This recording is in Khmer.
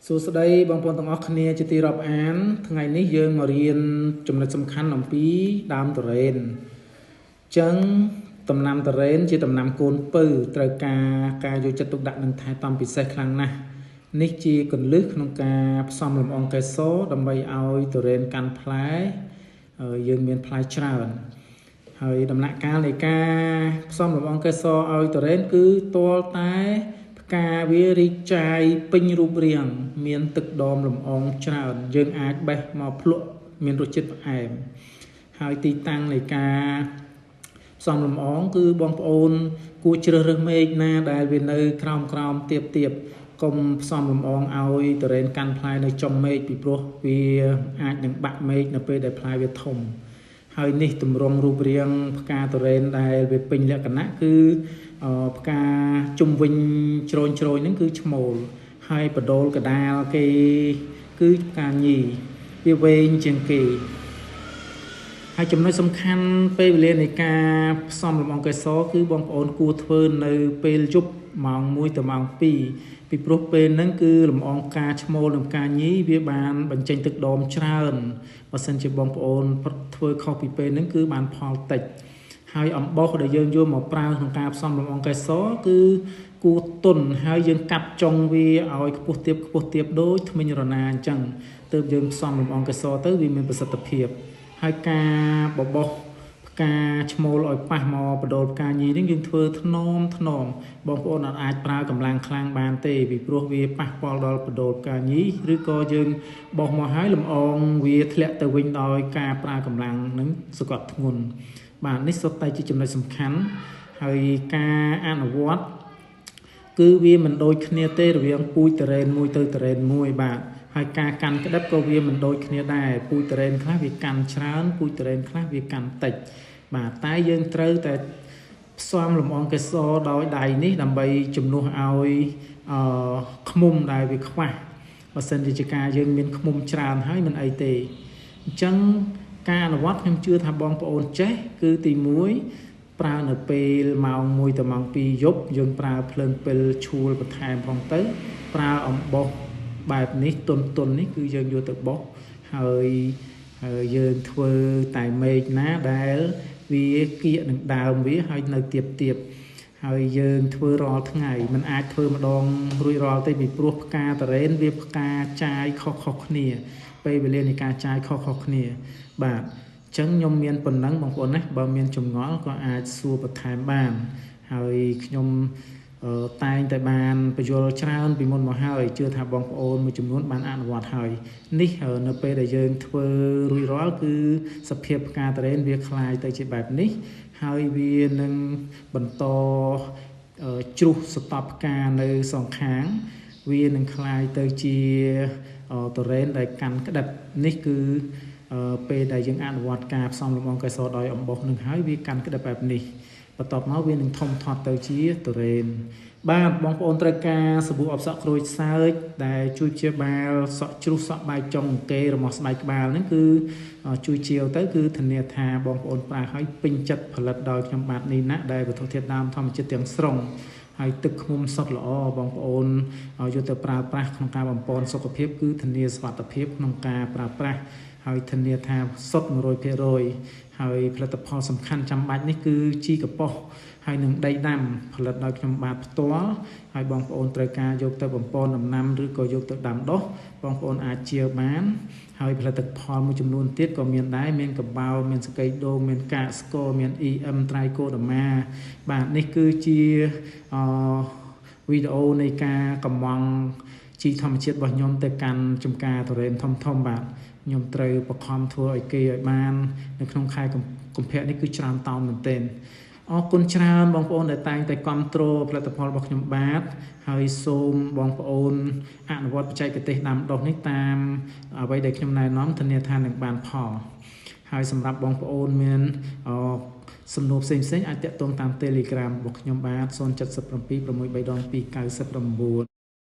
សួស្តីបងប្អូនទាំងអស់គ្នាជាទីរាប់អានថ្ងៃនេះយើងមករៀនចំណុចសំខាន់អំពីដើមទុរេនអញ្ចឹងដំណាំទុរេនជាដំណាំកូនពៅត្រូវការយកចិត្តទុកដាក់និងថែទាំពិសេសខ្លាំងណាស់នេះជាគន្លឹះក្នុងការផ្សំលំអងកេសរដើម្បីឲ្យទុរេនកាន់ផ្លែយើងមានផ្លែច្រើនហើយដំណាក់កាលនៃការផ្សំលំអងកេសរឲ្យទុរេនគឺទាល់តែការវារីកចាយពេញរូបរាងមានទឹកដមលំអងច្រើនយើងអាចបេះមកភ្លក់មានរសជាតិផ្អែមហើយទីតាំងនៃការផ្សំលំអងគឺបងប្អូនគួរជ្រើសរើសមែកណាដែលវានៅក្រោមទាបកុំផ្សំលំអងឲ្យទុរេនកាន់ផ្លែនៅចំមែកពីព្រោះវាអាចនឹងបាក់មែកនៅពេលដែលផ្លែវាធំហើយនេះទម្រង់រូបរាងផ្កាទុរេនដែលវាពេញលក្ខណៈគឺផ្កាជុំវិញជ្រោយហ្នឹងគឺឈ្មោលហើយបដូលកដាលគេគឺផ្កាញីវាវែងជាងគេហើយចំណុចសំខាន់ពេលវេលានៃការផ្សំលំអងកេសរគឺបងប្អូនគួរធ្វើនៅពេលយប់ម៉ោង1ទៅម៉ោង2ពីព្រោះពេលហ្នឹងគឺលំអងផ្កាឈ្មោលនិងផ្កាញីវាបានបញ្ចេញទឹកដមច្រើនបើសិនជាបងប្អូនធ្វើខុសពីពេលហ្នឹងគឺបានផលតិចហើយអំបោសដែលយើងយកមកប្រើក្នុងការផ្សំលំអងកេសរគឺគួរទន់ហើយយើងកាត់ចុងវាឲ្យខ្ពស់ទាបដូចធ្មេញរណាអញ្ចឹងទើបយើងផ្សំលំអងកេសរទៅវាមានប្រសិទ្ធភាពហើយការបបោសផ្កាឈ្មោលឲ្យប៉ះមកបដូលផ្កាញីនេះយើងធ្វើថ្នមបងប្អូនអាចប្រើកម្លាំងខ្លាំងបានទេពីព្រោះវាប៉ះពាល់ដល់បដូលផ្កាញីឬក៏យើងបោសមកហើយលំអងវាធ្លាក់ទៅវិញដោយការប្រើកម្លាំងនឹងសកត់ធ្ងន់បាទនេះសុទ្ធតែជាចំណុចសំខាន់ហើយការអនុវត្តគឺវាមិនដូចគ្នាទេរវាងពូជទុរេនមួយទៅទុរេនមួយបាទហើយការកាន់ក្តិបក៏វាមិនដូចគ្នាដែរពូជទុរេនខ្លះវាកាន់ច្រើនពូជទុរេនខ្លះវាកាន់តិចបាទតែយើងត្រូវតែផ្សំលំអងកេសរដោយដៃនេះដើម្បីជំនួសឲ្យឃ្មុំដែលវាខ្វះបើសិនជាការយើងមានឃ្មុំច្រើនហើយមិនអីទេអញ្ចឹងការអនុវត្តខ្ញុំជឿថាបងប្អូនចេះគឺទី1ប្រើនៅពេលម៉ោង1ទៅម៉ោង2យប់យើងប្រើភ្លើងពិលឈួលបន្ថែមផងទៅប្រើអំបោសបែបនេះទន់នេះគឺយើងយកទៅបោសហើយយើងធ្វើតែមែកណាដែលវាគៀកនឹងដើមវាហើយនៅទាបហើយយើងធ្វើរាល់ថ្ងៃมันអាចធ្វើម្ដងរួចរាល់ទេពីព្រោះផ្កាទុរេនវាផ្កាចាយខុសគ្នាពេលវេលានៃការចាយខុសគ្នាបាទអញ្ចឹងខ្ញុំមានប៉ុណ្ណឹងបងប្អូនណាបើមានចម្ងល់ក៏អាចសួរបន្ថែមបានហើយខ្ញុំតែងតែបានបញ្យល់ច្រើនពីមុនមកហើយជឿថាបងប្អូនមួយចំនួនបានអនុវត្តហើយនេះនៅពេលដែលយើងធ្វើរួចរាល់គឺសភាពផ្កាទុរេនវាคล้ายទៅជាបែបនេះហើយវានឹងបន្តជ្រុះសតបផ្កានៅសងខាងវានឹងคล้ายទៅជាទុរេនដែលកាន់ក្តិបនេះគឺពេលដែលយើងអនុវត្តការផ្សំលំអងកេសរដោយអំបោសនឹងហើយវាកាន់ក្តិបបែបនេះបន្ទាប់មកវានឹងធំធាត់ទៅជាទុរេនបាទបងប្អូនត្រូវការសាប៊ូអបសក់ក្រូចសើចដែលជួយព្យាបាលសក់ជ្រុះសក់បែកចុងអង្គរមាស់ស្បែកក្បាលហ្នឹងគឺជួយជាវទៅគឺធានាថាបងប្អូនប្រើឲ្យពេញចិត្តផលិតដោយខ្ញុំបាទនេះណាដែលវត្ថុធាតុដើមធម្មជាតិទាំងស្រុងហើយទឹកឃ្មុំសុទ្ធល្អបងប្អូនយកទៅប្រើប្រាស់ក្នុងការបំពេញសុខភាពគឺធានាសុវត្ថិភាពក្នុងការប្រើប្រាស់ហើយធានាថាសុទ្ធ 100% ហើយផលិតផលសំខាន់ចាំបាច់នេះគឺជីកប៉ុសហើយនឹងដីដាំផលិតដោយខ្ញុំបាទផ្ទាល់ហើយបងប្អូនត្រូវការយកទៅបំពន់ដំណាំឬក៏យកទៅដាំដុះបងប្អូនអាចជាបានហើយផលិតផលមួយចំនួនទៀតក៏មានដែរមានកបោមានសកៃដូងមានកាកស្ករមាន EM ត្រៃកូដាម៉ាបាទនេះគឺជាវីដេអូនៃការកម្មង់ជីធម្មជាតិរបស់ខ្ញុំទៅកាន់ចំការទុរេនធំបាទខ្ញុំត្រូវបខំធ្វើឲ្យគេឲ្យបាននៅក្នុងខែកុម្ភៈនេះគឺច្រើនតោនមែនទែនអរគុណច្រើនបងប្អូនដែលតែងតែគាំទ្រផលិតផលរបស់ខ្ញុំបាទហើយសូមបងប្អូនអនុវត្តបច្ចេកទេសដាំដុះនេះតាមអ្វីដែលខ្ញុំណែនាំធានាថានឹងបានផលហើយសម្រាប់បងប្អូនមានសំណួរផ្សេងអាចតាក់ទងតាម Telegram របស់ខ្ញុំបាទ077 632 99